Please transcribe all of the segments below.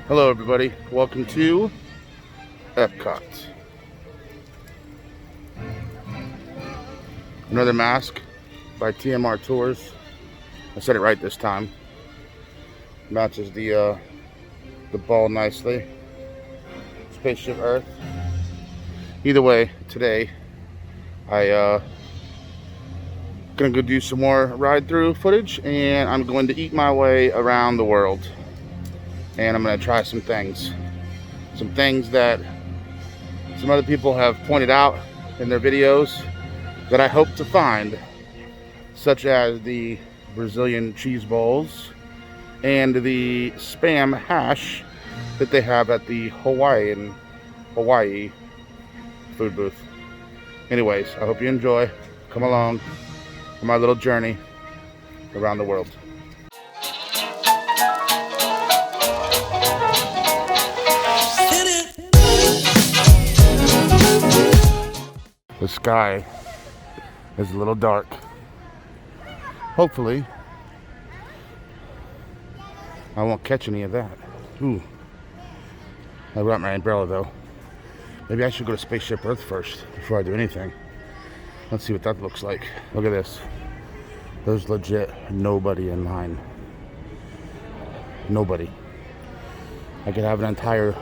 Hello everybody, welcome to Epcot. Another mask by TMR Tours. I said it right this time. Matches the ball nicely. Spaceship Earth. Either way, today I gonna go do some more ride-through footage, and I'm going to eat my way around the world. And I'm gonna try some things that some other people have pointed out in their videos that I hope to find, such as the Brazilian cheese bowls and the Spam hash that they have at the Hawaii food booth. Anyways, I hope you enjoy. Come along on my little journey around the world. The sky is a little dark. Hopefully, I won't catch any of that. Ooh. I brought my umbrella though. Maybe I should go to Spaceship Earth first before I do anything. Let's see what that looks like. Look at this. There's legit nobody in line. Nobody. I could have an entire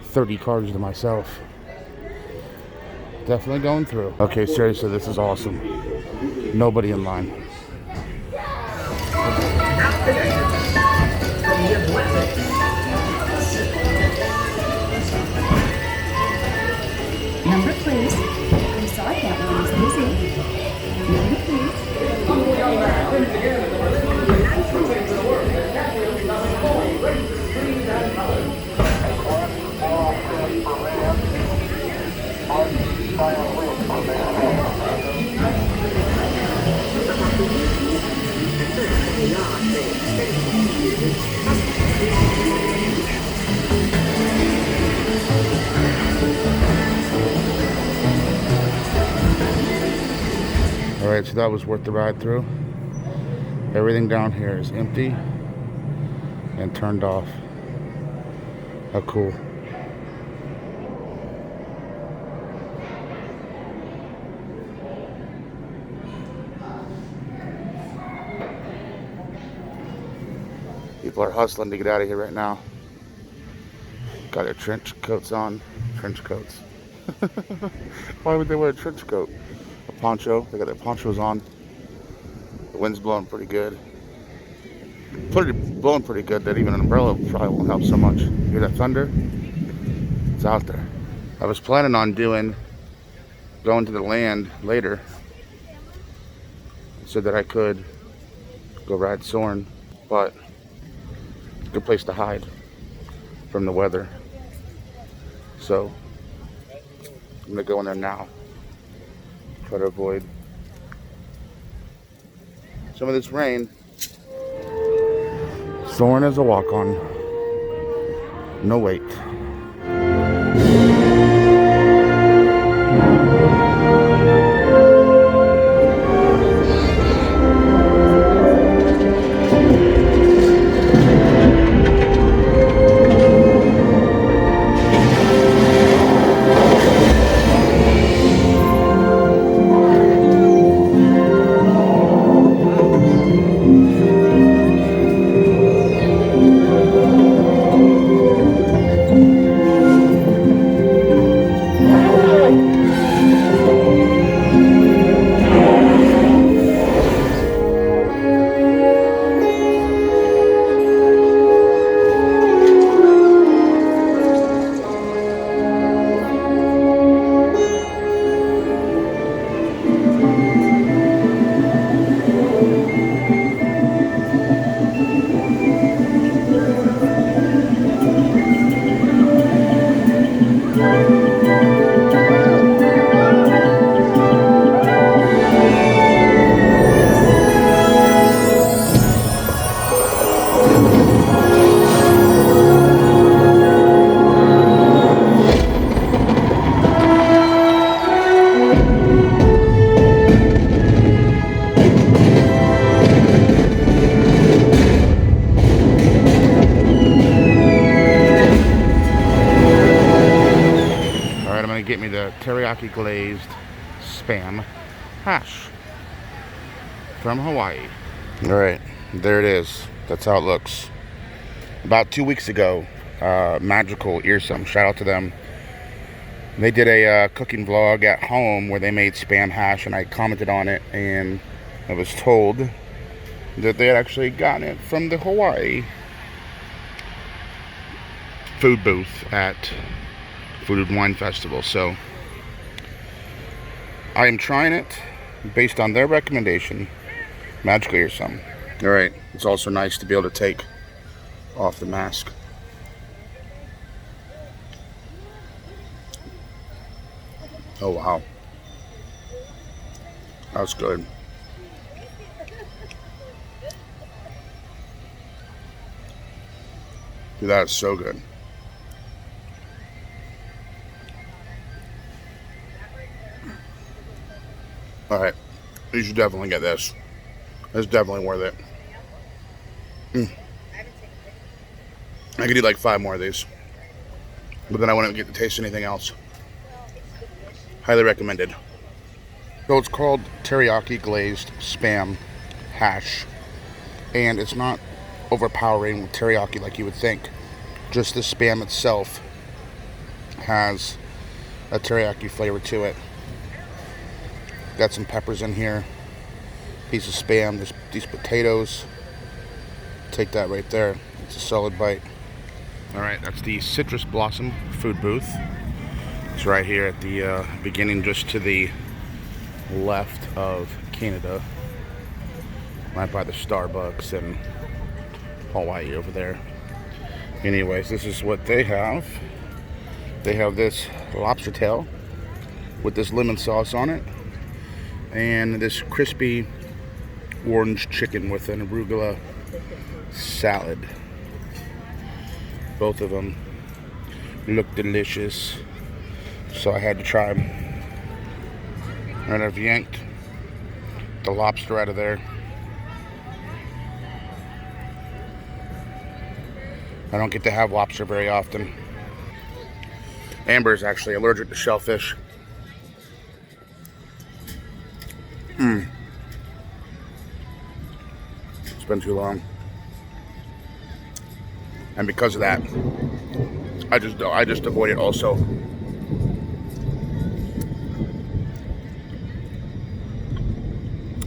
30 cars to myself. Definitely going through. Okay, seriously, this is awesome. Nobody in line. Number please. I'm sorry that one was busy. Number please. Alright, so that was worth the ride through. Everything down here is empty and turned off. How cool. People are hustling to get out of here right now. Got their trench coats on. Trench coats. Why would they wear a trench coat? A poncho. They got their ponchos on. The wind's blowing pretty good. Blowing pretty good that even an umbrella probably won't help so much. Hear that thunder? It's out there. I was planning on going to the land later so that I could go ride Soarin', but it's a good place to hide from the weather. So I'm gonna go in there now. Try to avoid some of this rain. Soarin' is a walk-on. No wait. get me the teriyaki glazed spam hash from Hawaii. All right, there it is. That's how it looks. About 2 weeks ago, Magical Earsome, shout out to them. They did a cooking vlog at home where they made spam hash, and I commented on it, and I was told that they had actually gotten it from the Hawaii food booth at Food and Wine Festival. So I am trying it based on their recommendation, Magical Earsome. All right, it's also nice to be able to take off the mask. Oh wow, that was good. Dude, that is so good. All right, you should definitely get this. It's definitely worth it. I could eat like 5 more of these, but then I wouldn't get to taste anything else. Highly recommended. So it's called Teriyaki Glazed Spam Hash, and it's not overpowering with teriyaki like you would think. Just the spam itself has a teriyaki flavor to it. Got some peppers in here, piece of spam, these potatoes. Take that right there. It's a solid bite. All right, that's the Citrus Blossom food booth. It's right here at the beginning, just to the left of Canada, right by the Starbucks and Hawaii over there. Anyways, this is what they have. They have this lobster tail with this lemon sauce on it, and this crispy orange chicken with an arugula salad. Both of them look delicious, so I had to try them. And I've yanked the lobster out of there. I don't get to have lobster very often. Amber is actually allergic to shellfish. It's been too long. And because of that, I just avoid it also.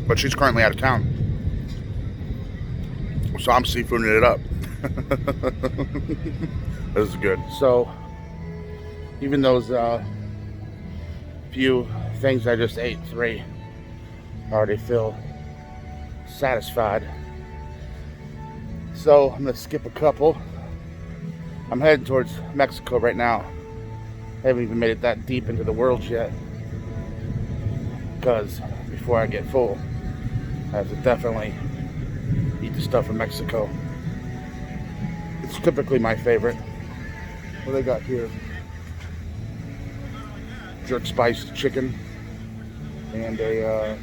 But she's currently out of town, so I'm seafooding it up. This is good. So even those few things I just ate, 3, I already feel satisfied. So I'm gonna skip a couple. I'm heading towards Mexico right now. I haven't even made it that deep into the world yet, because before I get full, I have to definitely eat the stuff from Mexico. It's typically my favorite. What they got here? Jerk spiced chicken and an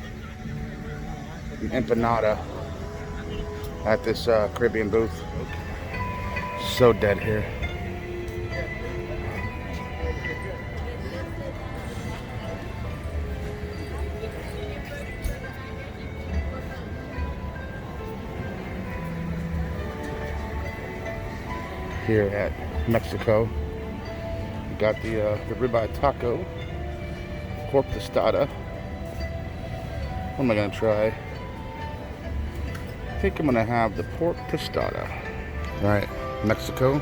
empanada at this Caribbean booth. So dead here. Here at Mexico, we got the ribeye taco, pork tostada. What am I gonna try? I think I'm gonna have the pork tostada. All right, Mexico,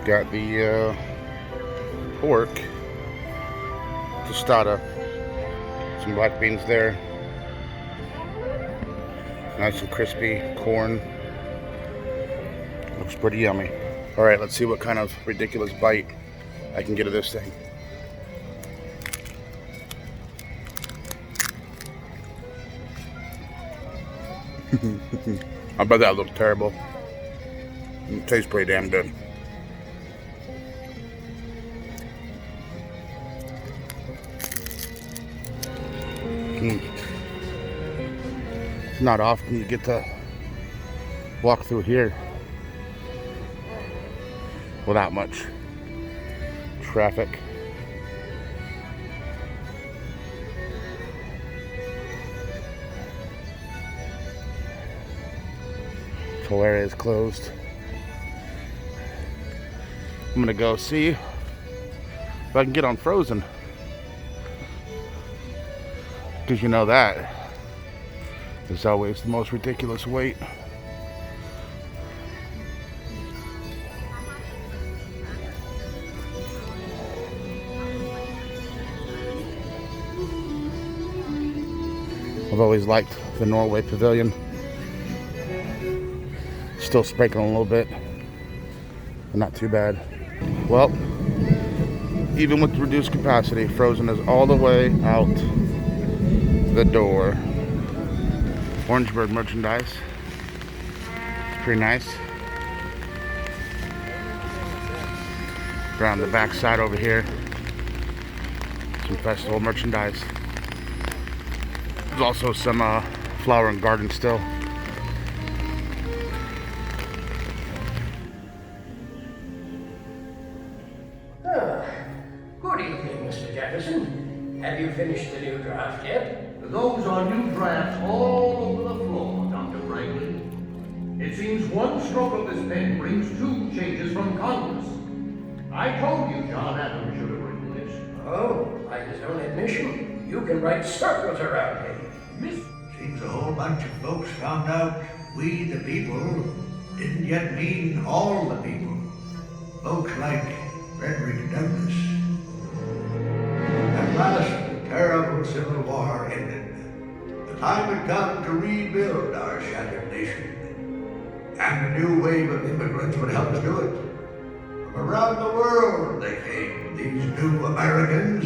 got the pork tostada, some black beans there, nice and crispy corn. Looks pretty yummy. All right, let's see what kind of ridiculous bite I can get of this thing. I bet that looks terrible. It tastes pretty damn good. It's not often you get to walk through here without much traffic. whole area is closed. I'm gonna go see if I can get on Frozen. Because you know that is always the most ridiculous wait. I've always liked the Norway Pavilion. Still sprinkling a little bit, but not too bad. Well, even with the reduced capacity, Frozen is all the way out the door. Orangeburg merchandise. It's pretty nice. Around the back side over here, some festival merchandise. There's also some flower and garden still. Good evening, Mr. Jefferson. Have you finished the new draft yet? Those are new drafts all over the floor, Dr. Franklin. It seems one stroke of this pen brings 2 changes from Congress. I told you John Adams should have written this. Oh, by his own admission, you can write circles around him. Seems a whole bunch of folks found out we the people didn't yet mean all the people. Folks like Frederick Douglass. At last, the terrible Civil War ended. The time had come to rebuild our shattered nation. And a new wave of immigrants would help us do it. From around the world they came, these new Americans.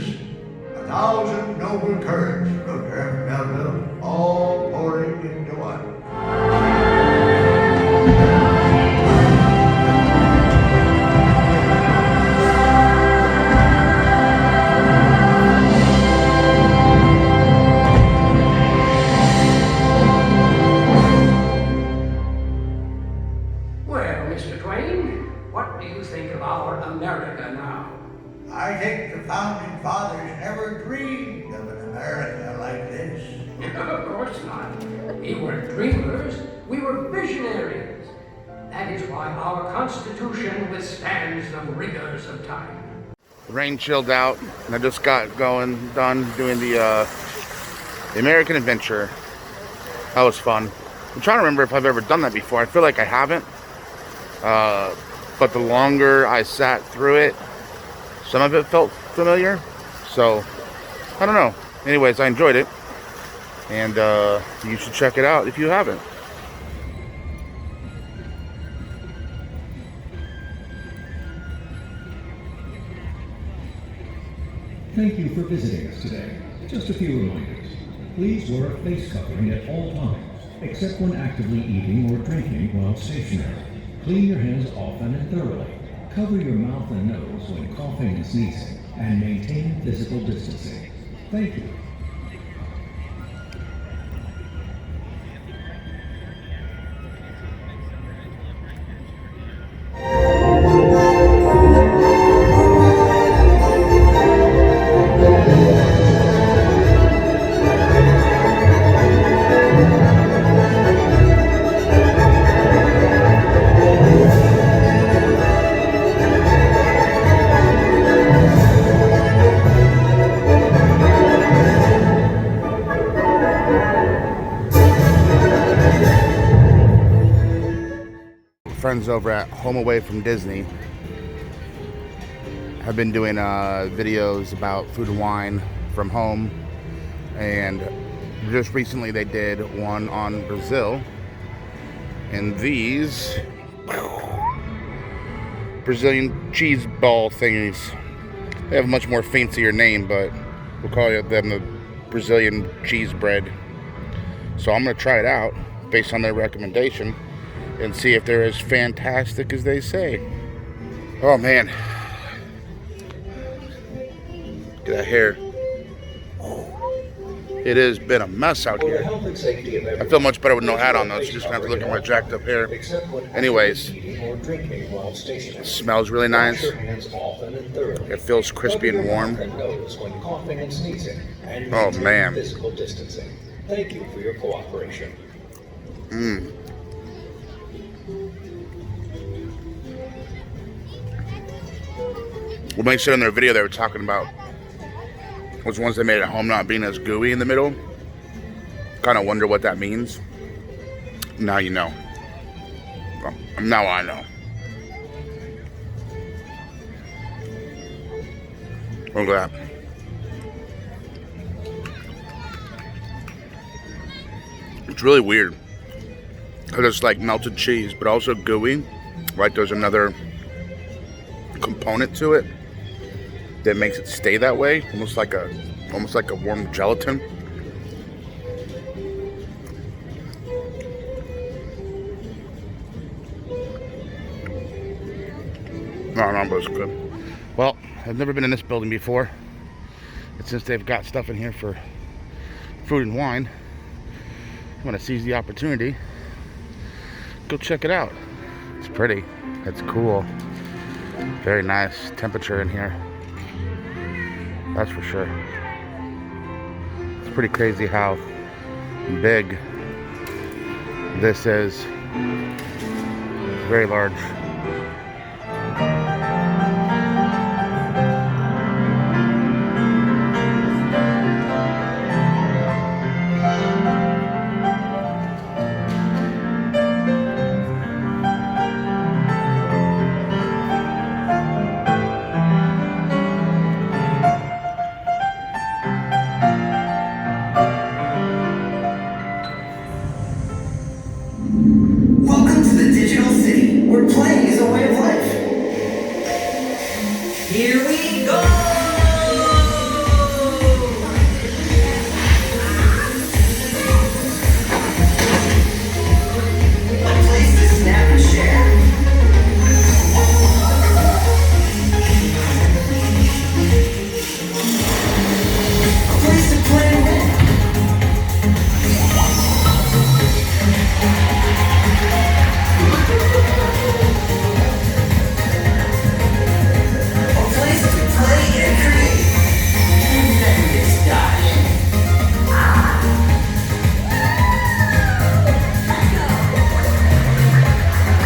1,000 noble courage, wrote Herman Melville, all pouring into one. Well, Mr. Twain, what do you think of our America now? I think the founding fathers never dreamed of an America like this. Of course not. We weren't dreamers, we were visionaries. That is why our Constitution withstands the rigors of time. The rain chilled out, and I just got done doing the American Adventure. That was fun. I'm trying to remember if I've ever done that before. I feel like I haven't. But the longer I sat through it, some of it felt familiar. So, I don't know. Anyways, I enjoyed it. And you should check it out if you haven't. Thank you for visiting us today. Just a few reminders. Please wear a face covering at all times, except when actively eating or drinking while stationary. Clean your hands often and thoroughly. Cover your mouth and nose when coughing and sneezing, and maintain physical distancing. Thank you. Friends over at Home Away from Disney have been doing videos about food and wine from home, and just recently they did one on Brazil, and these Brazilian cheese ball thingies, they have a much more fancier name, but we'll call them the Brazilian cheese bread. So I'm going to try it out based on their recommendation and see if they're as fantastic as they say. Oh man. Look at that hair. It has been a mess out here. I feel much better with no hat on though, so you're just gonna have to look at my jacked up hair. Anyways, it smells really nice. It feels crispy and warm. Oh man. Thank you for your cooperation. When they said in their video, they were talking about was ones they made at home not being as gooey in the middle. Kind of wonder what that means. Now you know. Well, now I know. Look at that. It's really weird. It's like melted cheese, but also gooey. Like there's another component to it that makes it stay that way, almost like a warm gelatin. No, but it's good. Well, I've never been in this building before. And since they've got stuff in here for food and wine, I'm gonna seize the opportunity. Go check it out. It's pretty. It's cool. Very nice temperature in here. That's for sure. It's pretty crazy how big this is. Very large. Welcome to the digital city, where playing is a way of life. Here we go! A place to snap and share. A place to play and win. A place to play and create. And then get started.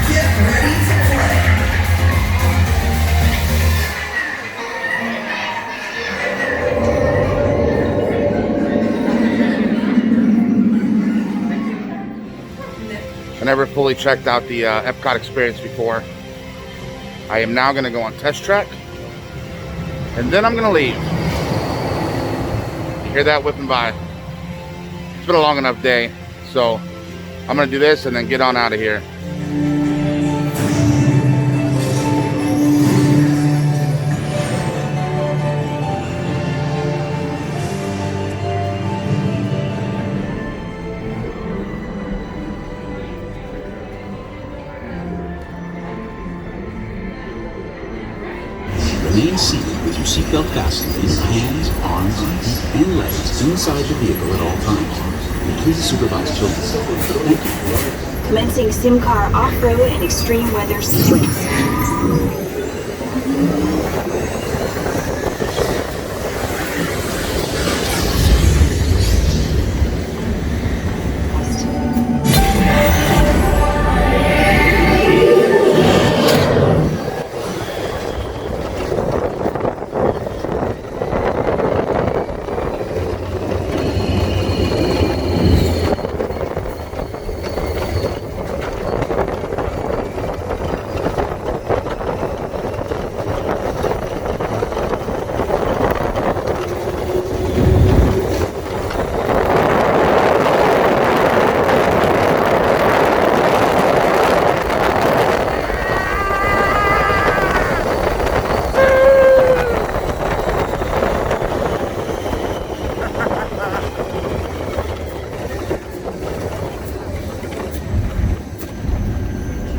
Get ready to play. I never fully checked out the Epcot experience before. I am now going to go on test track, and then I'm going to leave. You hear that whipping by? It's been a long enough day, so I'm going to do this and then get on out of here. Remain seated with your seatbelt fastened in your hands, arms, feet, and legs inside the vehicle at all times. And please supervise children. Thank you. Commencing sim car off-road and extreme weather sequence.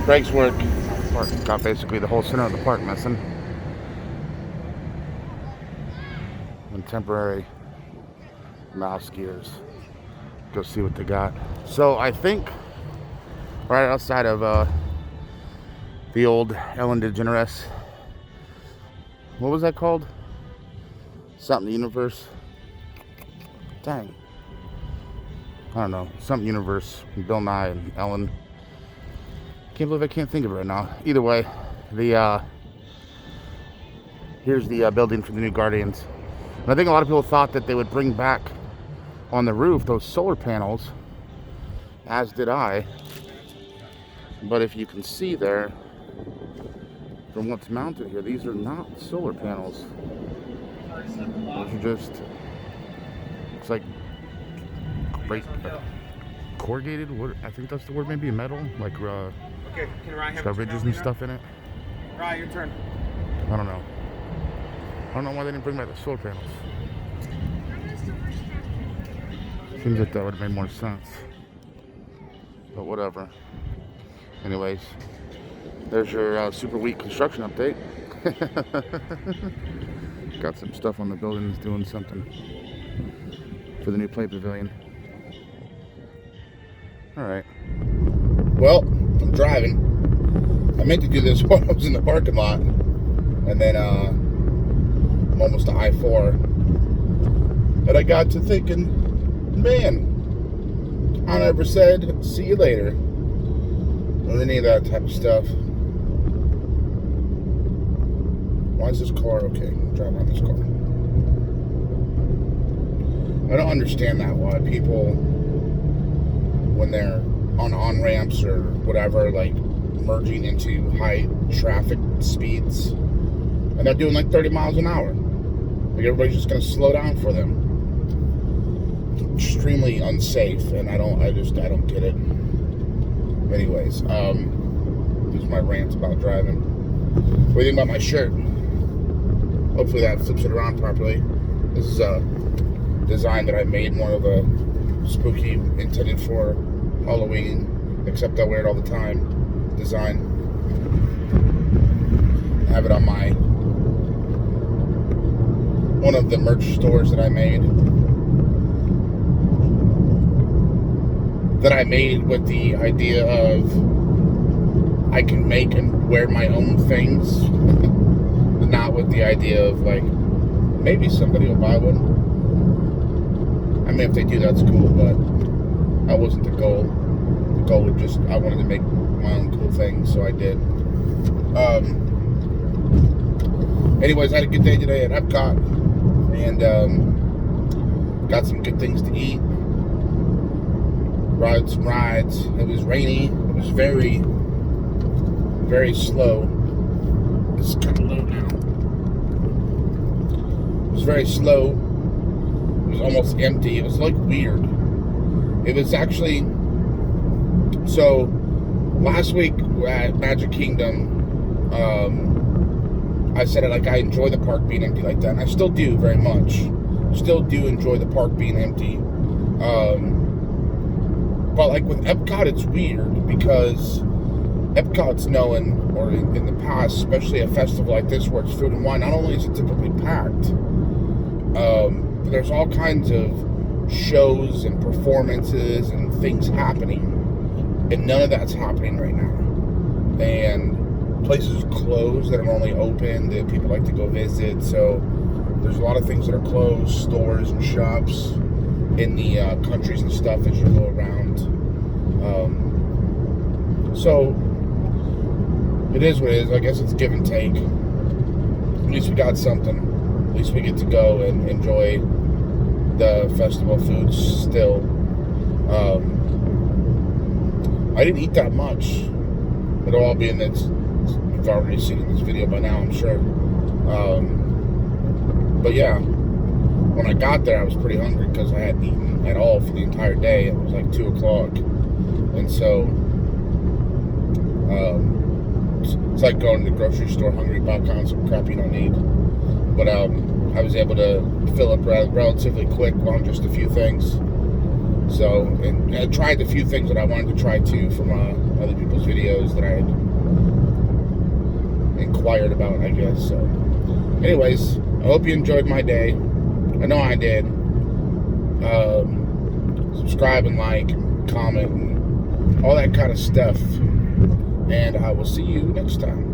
Brakes work. Got basically the whole center of the park missing. And temporary mouse gears. Go see what they got. So I think right outside of the old Ellen DeGeneres. What was that called? Something Universe. Dang. I don't know. Something Universe. Bill Nye and Ellen. Can't believe I can't think of it right now. Either way, the Here's the building for the new Guardians. And I think a lot of people thought that they would bring back on the roof those solar panels, as did I. But if you can see there, from what's mounted here, these are not solar panels. Those are just, it's like corrugated wood. I think that's the word, maybe metal, like Okay, can Ryan it's got ridges and stuff in it. Ryan, your turn. I don't know. I don't know why they didn't bring back the solar panels. Seems like that would have made more sense. But whatever. Anyways, there's your super week construction update. Got some stuff on the buildings doing something for the new play pavilion. Alright. Well, I'm driving. I meant to do this while I was in the parking lot. And then I'm almost to I-4. And I got to thinking, man, I never said see you later. Or any of that type of stuff. Why is this car okay? I'm driving around this car. I don't understand that, why people, when they're on on-ramps or whatever, like merging into high traffic speeds, and they're doing like 30 miles an hour. Like everybody's just gonna slow down for them. It's extremely unsafe, and I don't get it. Anyways, this is my rant about driving. What do you think about my shirt? Hopefully that flips it around properly. This is a design that I made, more of a spooky, intended for Halloween, except I wear it all the time design. I have it on my one of the merch stores that I made with the idea of I can make and wear my own things, not with the idea of like maybe somebody will buy one. I mean, if they do, that's cool, but that wasn't the goal. The goal was just I wanted to make my own cool things, so I did. Anyways, I had a good day today at Epcot, and got some good things to eat. Rode some rides. It was rainy. It was very, very slow. It's kind of low now. It was very slow. It was almost empty. It was like weird. It was actually, so last week at Magic Kingdom, I said it like I enjoy the park being empty like that, and I still do very much. Still do enjoy the park being empty. But like with Epcot, it's weird because Epcot's known, or in the past, especially a festival like this where it's food and wine, not only is it typically packed, but there's all kinds of shows and performances and things happening, and none of that's happening right now. And places closed that are only open that people like to go visit, so there's a lot of things that are closed, stores and shops in the countries and stuff as you go around. So it is what it is. I guess it's give and take. At least we got something. At least we get to go and enjoy the festival foods still. I didn't eat that much. It'll all be in this. You've already seen in this video by now, I'm sure. But yeah, when I got there, I was pretty hungry because I hadn't eaten at all for the entire day. It was like 2 o'clock. And so, it's like going to the grocery store hungry about some crap you don't need. But I was able to fill up relatively quick on just a few things. So, and I tried a few things that I wanted to try too from other people's videos that I had inquired about, I guess. So, anyways, I hope you enjoyed my day. I know I did. Subscribe and like and comment and all that kind of stuff. And I will see you next time.